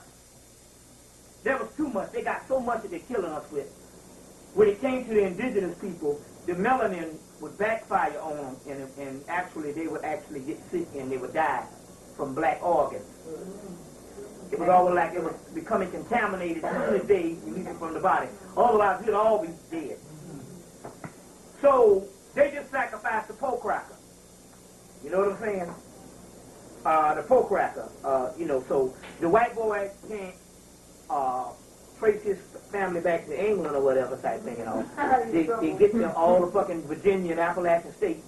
there was too much. They got so much that they're killing us with. When it came to the indigenous people, the melanin would backfire on them, and actually they would actually get sick and they would die from black organs. It was always like it was becoming contaminated as soon as they released it from the body. Otherwise, we'd all be dead. So they just sacrificed the pole cracker. You know what I'm saying? The pole cracker. You know, so the white boy can't trace his family back to England or whatever type thing, you know. They get them all the fucking Virginia and Appalachian State,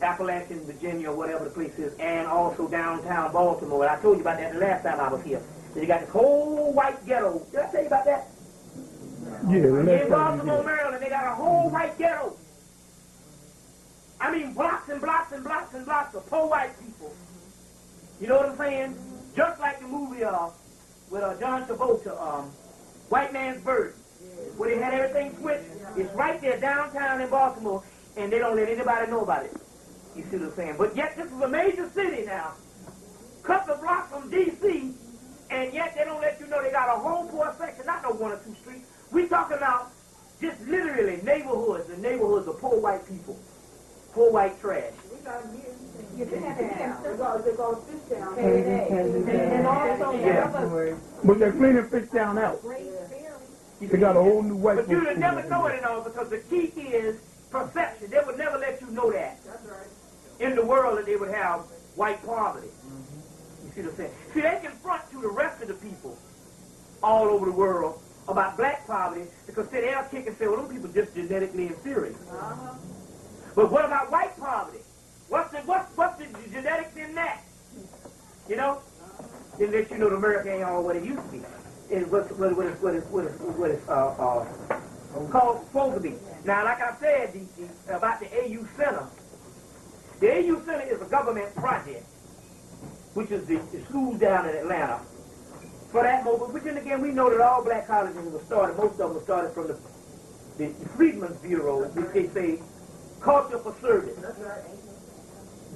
Appalachian, Virginia, or whatever the place is, and also downtown Baltimore. I told you about that the last time I was here. They got this whole white ghetto. Did I tell you about that? Yeah, in Baltimore, Maryland, they got a whole white ghetto. I mean, blocks and blocks and blocks and blocks of poor white people. You know what I'm saying? Just like the movie with John Travolta, White Man's Burden, where they had everything switched. It's right there downtown in Baltimore, and they don't let anybody know about it. You see what I'm saying? But yet this is a major city now. Couple of blocks from D.C., and yet they don't let you know they got a whole poor section, not no 1 or 2 streets. We talking about just literally neighborhoods and neighborhoods of poor white people. Poor white trash. But they're cleaning Fishtown out. They got a whole new white But you would never know it at all because the key is perception. They would never let you know that. That's right. In the world that they would have white poverty. You see what I'm saying? See, they can front to the rest of the people all over the world about black poverty because they'll kick and say, well, those people just genetically inferior. But what about white poverty? What's the genetics in that? You know? They let you know that America ain't all what it used to be. It's what it's called supposed to be. Now, like I said, about the AU Center, the AU Center is a government project, which is the schools down in Atlanta. For that moment, which then again, we know that all black colleges were started, most of them were started from the Freedmen's Bureau, which they say, culture for service. That's right.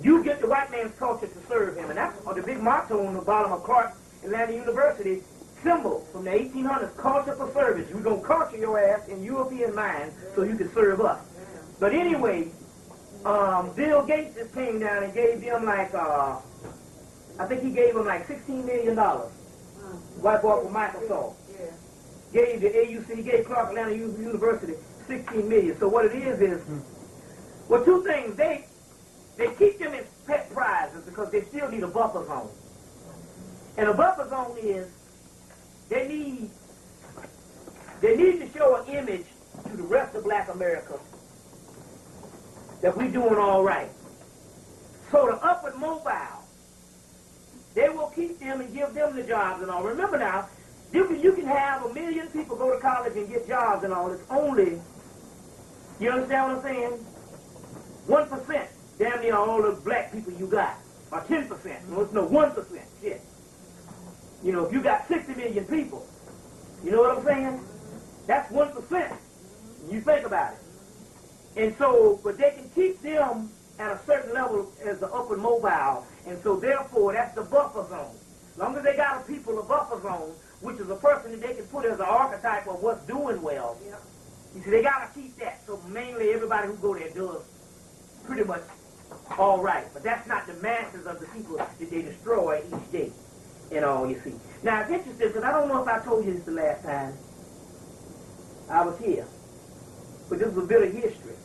You get the white man's culture to serve him, and that's the big motto on the bottom of Clark Atlanta University symbol from the 1800s, culture for service. We're going to culture your ass in European mind so you can serve us. But anyway, Bill Gates just came down and gave them like, I think he gave them like $16 million. White boy from Microsoft. Gave the AUC, he gave Clark Atlanta University $16 million. So what it is, well, 2 things. They keep them as pet prizes because they still need a buffer zone. And a buffer zone is they need to show an image to the rest of black America that we're doing all right. So the upward mobile, they will keep them and give them the jobs and all. Remember now, you can have 1 million people go to college and get jobs and all. It's only, you understand what I'm saying? 1%, damn near all the black people you got, or 10%. No, 1%. Shit. You know, if you got 60 million people, you know what I'm saying? That's 1%. You think about it. And so, but they can keep them at a certain level as the upward mobile, and so therefore that's the buffer zone. As long as they got a people a buffer zone, which is a person that they can put as an archetype of what's doing well, you see, they got to keep that. So mainly everybody who go there does pretty much all right. But that's not the masses of the people that they destroy each day. And all, you see. Now, it's interesting, because I don't know if I told you this the last time I was here. But this is a bit of history.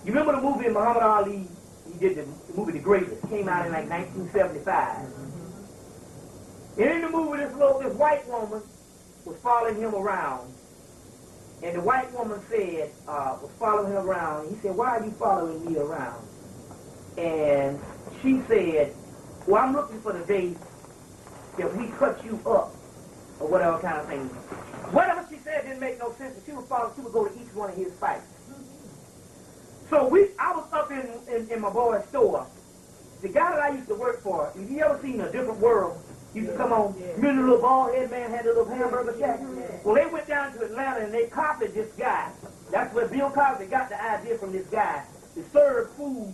You remember the movie Muhammad Ali? He did the movie The Greatest. Came out in like 1975. And in the movie, this white woman was following him around. And the white woman said, was following him around. He said, why are you following me around? And she said, well, I'm looking for the day that we cut you up, or whatever kind of thing. Whatever she said didn't make no sense, but she would go to each one of his fights. So I was up in my boy's store. The guy that I used to work for, have you ever seen A Different World? Used to come on, remember the little bald-head man had a little hamburger shack? Well, they went down to Atlanta and they copied this guy. That's where Bill Cosby got the idea from this guy to serve food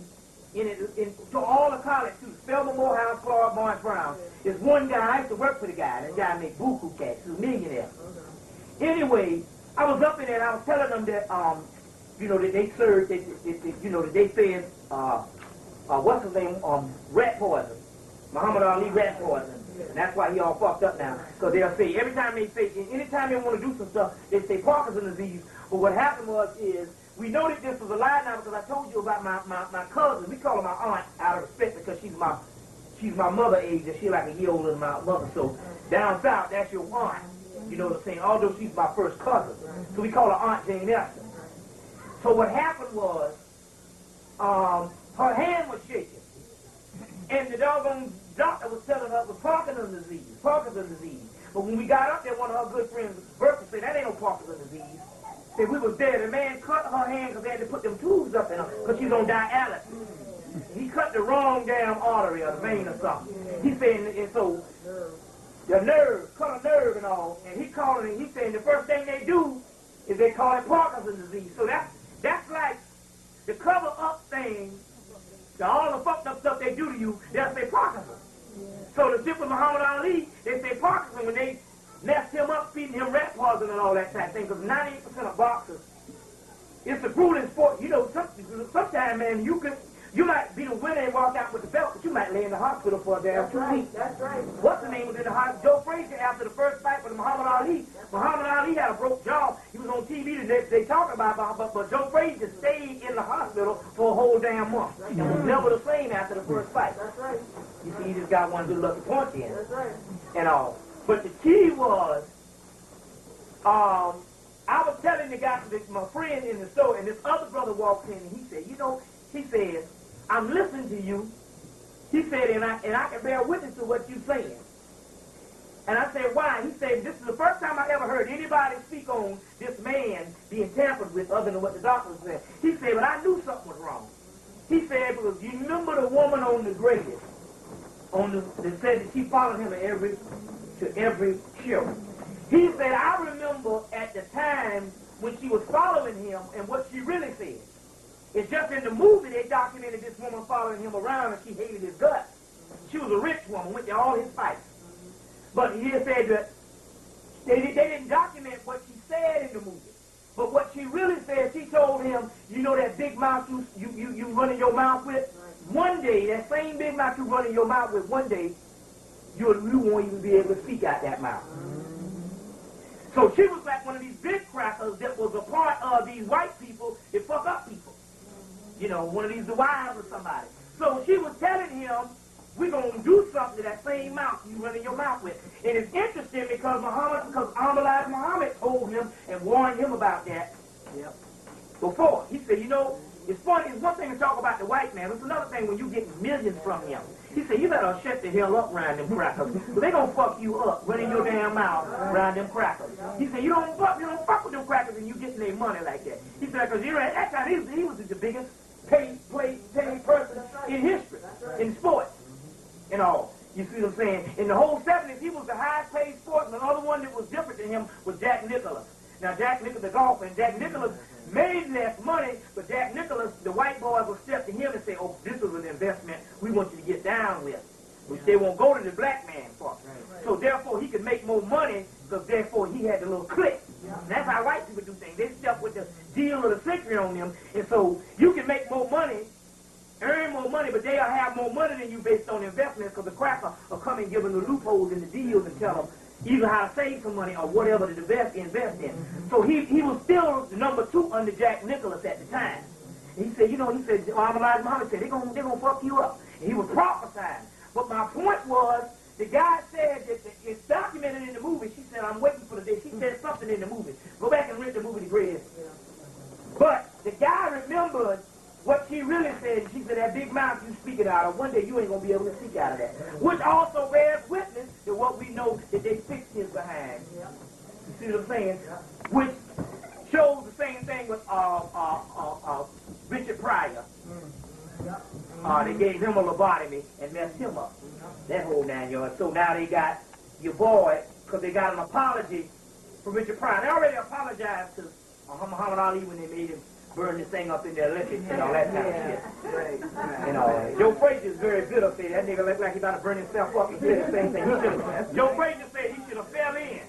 to all the college students. Spelman, Morehouse, Clark, Barnes Brown. There's one guy, I used to work for the guy. That guy made buku cats. He's a millionaire. Anyway, I was up in there and I was telling them that, you know, that they served, you know, that they fed, what's his name, rat poison. Muhammad Ali rat poison. And that's why he all fucked up now. Because they'll say, anytime they want to do some stuff, they say Parkinson's disease. But what happened is, we know that this was a lie now because I told you about my cousin. We call her my aunt out of respect because she's my mother age and she's like a year older than my mother. So down south, that's your aunt. You know what I'm saying? Although she's my first cousin. So we call her Aunt Jane Esther. So what happened was, her hand was shaking. And the doggone doctor was telling her it was Parkinson's disease. But when we got up there, one of her good friends, Bertha, said, that ain't no Parkinson's disease. Said we was dead. The man cut her hand because they had to put them tubes up in her because she's on dialysis. He cut the wrong damn artery or the vein or something. He said, and so the nerve, cut a nerve and all, and he called it, he said the first thing they do is they call it Parkinson's disease. So that's like the cover up thing, all the fucked up stuff they do to you, they'll say Parkinson's. So the shit with Muhammad Ali, they say Parkinson's when they messed him up, feeding him rat poison and all that type of thing, because 98% of boxers, it's a grueling sport. You know, sometimes, man, you might be the winner and walk out with the belt, but you might lay in the hospital for a damn 2 weeks. That's right. What's the name was in the hospital? Joe Frazier, after the first fight with Muhammad Ali. Muhammad Ali had a broke jaw. He was on TV the next day talking about it, but Joe Frazier stayed in the hospital for a whole damn month. And was never the same after the first fight. That's right. You see, he just got one good lucky punch in. That's right. And all. But the key was, I was telling the guy, my friend in the store, and this other brother walked in, and he said, you know, he said, I'm listening to you. He said, and I can bear witness to what you're saying. And I said, why? He said, this is the first time I ever heard anybody speak on this man being tampered with other than what the doctor said. He said, but I knew something was wrong. He said, because you remember the woman on the grave, that said that she followed him to every show. He said, I remember at the time when she was following him and what she really said. It's just in the movie they documented this woman following him around and she hated his guts. She was a rich woman, went to all his fights. But he said that they didn't document what she said in the movie. But what she really said, she told him, you know that big mouth you running your mouth with? One day, that same big mouth you running your mouth with, one day, you won't even be able to speak out that mouth. So she was like one of these big crackers that was a part of these white people that fuck up people. You know, one of these wives or somebody. So she was telling him, we're going to do something to that same mouth you running your mouth with. And it's interesting because Muhammad told him and warned him about that before. He said, you know, it's funny, it's one thing to talk about the white man, it's another thing when you get millions from him. He said, you better shut the hell up around them crackers. Because they going to fuck you up, running your damn mouth around them crackers. He said, you don't fuck with them crackers and you getting their money like that. He said, because at that time, he was the biggest paid person in history, in sports, and all. You see what I'm saying? In the whole 70s, he was the highest paid sportsman. Another one that was different than him was Jack Nicklaus. Now, Jack Nicklaus, the golfer, and Jack Nicklaus made less money, but Jack Nicklaus, the white boys will step to him and say, oh, this is an investment we want you to get down with, which they won't go to the black man for. So, therefore, he could make more money because, therefore, he had the little click. And that's how white people do things. They step with the deal of the century on them, and so you can make more money, earn more money, but they'll have more money than you based on investments because the cracker will come and give them the loopholes in the deals and tell them either how to save some money or whatever to invest in. So he was still the number 2 under Jack Nicklaus at the time. And he said, you know, Muhammad said, they're gonna fuck you up. And he was prophesying. But my point was, the guy said that it's documented in the movie. She said, I'm waiting for the day. She said something in the movie. Go back and read the movie, The Greatest. But the guy remembered what she really said. She said, that big mouth you speak it out of, one day you ain't going to be able to speak out of that. Which also bears witness to what we know that they fixed his behind. You see what I'm saying? Which shows the same thing with Richard Pryor. They gave him a lobotomy and messed him up. That whole 9 yards. So now they got your boy, because they got an apology for Richard Pryor. They already apologized to Muhammad Ali when they made him burn this thing up in the Olympics and all that kind of shit. You know, Joe Frazier is very good up there. That nigga looked like he about to burn himself up. He said the same thing. Joe Frazier said he should have fell in.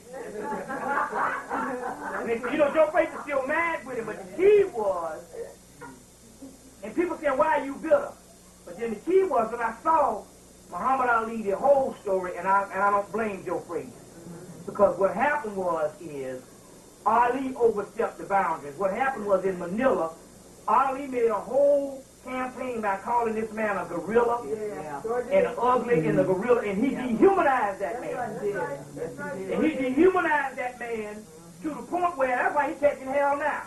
And they, you know, Joe Frazier's still mad with him, but the key was, and people say, why are you bitter? But then the key was when I saw Muhammad Ali, the whole story, and I don't blame Joe Frazier. Because what happened is Ali overstepped the boundaries. What happened was in Manila, Ali made a whole campaign by calling this man a gorilla and ugly and a gorilla, and he dehumanized that man. And he dehumanized that man to the point where that's why he's taking hell now.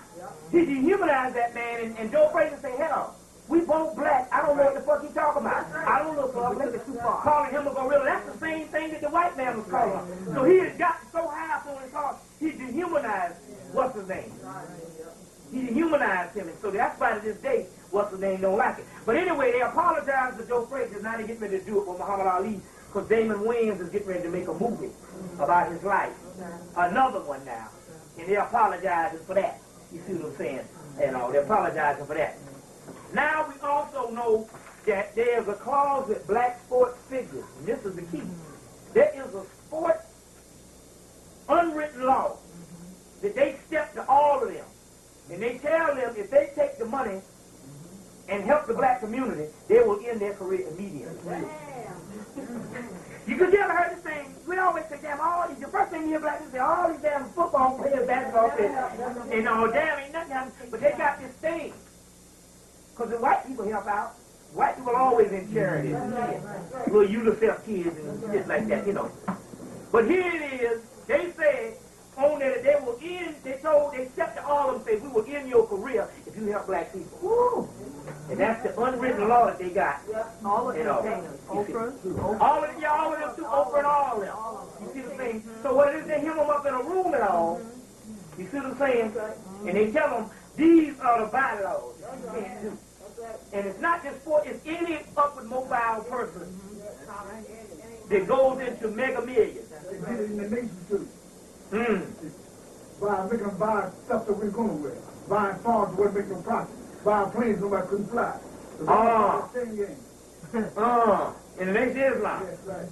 He dehumanized that man, and Joe Frazier said, hell, we both black. I don't know what the fuck he's talking about. I don't look ugly. Calling him a gorilla. That's the same thing that the white man was calling him. So he had gotten so high up on his heart, he dehumanized what's his name? dehumanized him. And so that's why to this day, what's the name, don't like it. But anyway, they apologized to Joe Frazier. Now they get ready to do it with Muhammad Ali, because Damon Wayans is getting ready to make a movie about his life. Another one now. And they're apologizing for that. You see what I'm saying? You know, they're apologizing for that. Now we also know that there's a clause with black sports figures. And this is the key. There is a sport unwritten law that they step to all of them. And they tell them if they take the money and help the black community, they will end their career immediately. You could ever heard this thing. We always say, damn, the first thing you hear black people say, all these damn football players, basketball players, and all damn, ain't nothing happening. But they got this thing. Because the white people help out. White people are always in charity. Little UNICEF kids and shit like that, you know. But here it is. They said on there that they will end, they stepped to all of them and said, we will end your career if you help black people. Woo! And that's the unwritten law that they got. All of you them. know. Oprah. All of them too, Oprah and all of them. You see what I'm saying? So what it is, they hem them up in a room and all. You see what I'm saying? And they tell them, these are the bylaws that you can't do. And it's not just for, it's any upward mobile person that goes into mega millions. They did it in the nation too. Making them buy stuff that we're going to wear. Buying farms that wouldn't make no profit. Buying planes nobody couldn't fly. In the Nation of Islam. Yes, right.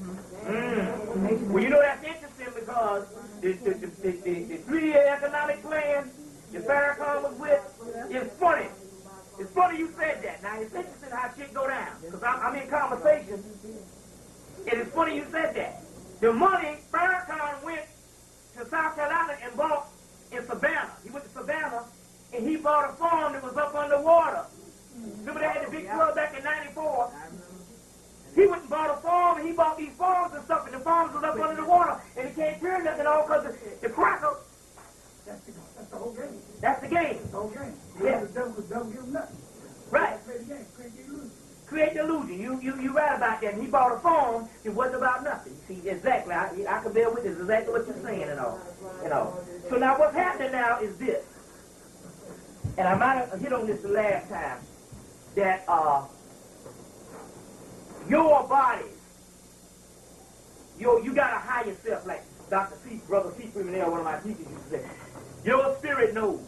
Well, you know that's interesting because the 3-year economic plan that Farrakhan was with is funny. It's funny you said that. Now, it's interesting how shit go down. Because I'm in conversation. And it's funny you said that. The money, Farrakhan went to South Carolina and bought in Savannah. He went to Savannah and he bought a farm that was up underwater. Remember they had the big flood back in 94? He went and bought a farm and he bought these farms and stuff, and the farms was up under the water and he can't turn nothing on because the cracker. That's the whole game. That's the game. That's the whole game. Yeah. The devil give him nothing. Right. Play the game. Can't get loose. Create the illusion. You right about that. And he bought a farm. It wasn't about nothing. You see, exactly. I can bear witness exactly what you're saying and all. You know. So now what's happening now is this. And I might have hit on this the last time. That your bodies, you gotta hire yourself, like Dr. C, Brother C. Freeman, one of my teachers used to say. Your spirit knows.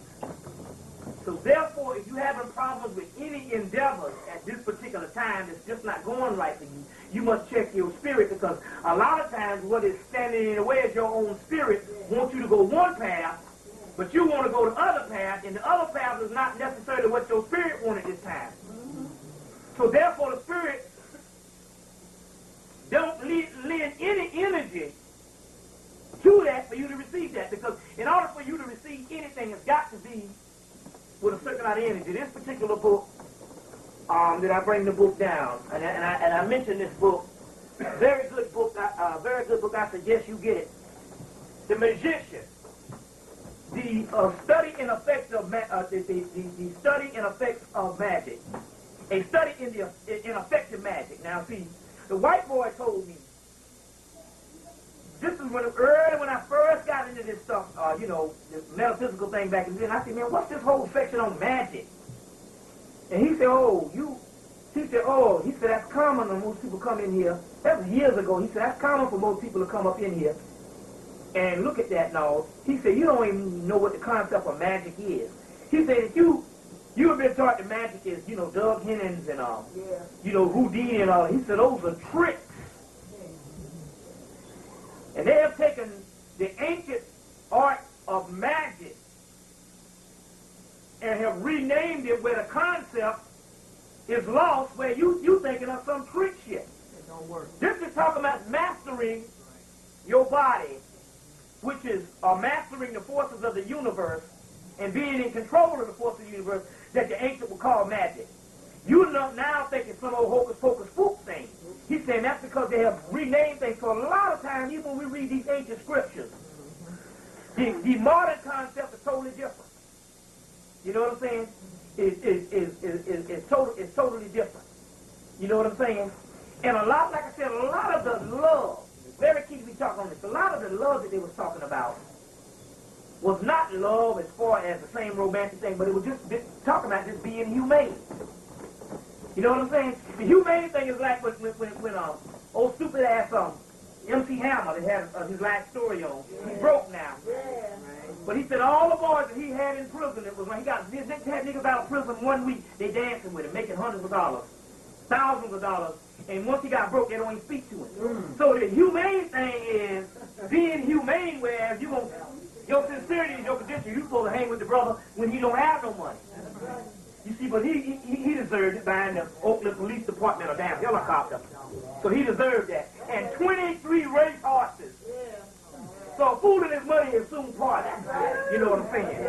So therefore, if you're having problems with any endeavors at this particular time that's just not going right for you, you must check your spirit, because a lot of times what is standing in the way is your own spirit wants you to go one path, but you want to go the other path, and the other path is not necessarily what your spirit wanted this time. So therefore, the spirit don't lend any energy to that for you to receive that, because in order for you to receive anything, it's got to be with a certain amount of energy. This particular book, that I bring the book down, and I mentioned this book, very good book. I suggest you get it. The Magician, the study and effects of the study and effects of magic, a study in effective magic. Now, see, the white boy told me. This is early when I first got into this stuff, this metaphysical thing back in then. I said, man, what's this whole section on magic? And he said, that's common when most people come in here. That was years ago. He said, that's common for most people to come up in here and look at that now. He said, you don't even know what the concept of magic is. He said, if you have been taught that magic is, Doug Hennings and, Houdini and all. He said, those are tricks. And they have taken the ancient art of magic and have renamed it where the concept is lost, where you thinking of some trick shit. It don't work. This is talking about mastering your body, which is mastering the forces of the universe and being in control of the forces of the universe that the ancient would call magic. You now thinking some old hocus pocus spook thing. He's saying that's because they have renamed things. So a lot of times, even when we read these ancient scriptures, the modern concept is totally different. You know what I'm saying? It's totally different. You know what I'm saying? And a lot, like I said, a lot of the love, very key to be talking on this, a lot of the love that they was talking about was not love as far as the same romantic thing, but it was just talking about just being humane. You know what I'm saying? The humane thing is like when old stupid ass MC Hammer, that had his last story on. He's broke now. But he said all the boys that he had in prison, it was when he had niggas out of prison 1 week, they dancing with him, making hundreds of dollars, thousands of dollars, and once he got broke, they don't even speak to him. So the humane thing is being humane, whereas your sincerity is your condition. You're supposed to hang with the brother when he don't have no money. You see, but he deserved it buying the Oakland Police Department a damn helicopter. So he deserved that. And 23 race horses. So fooling his money is soon party. You know what I'm saying?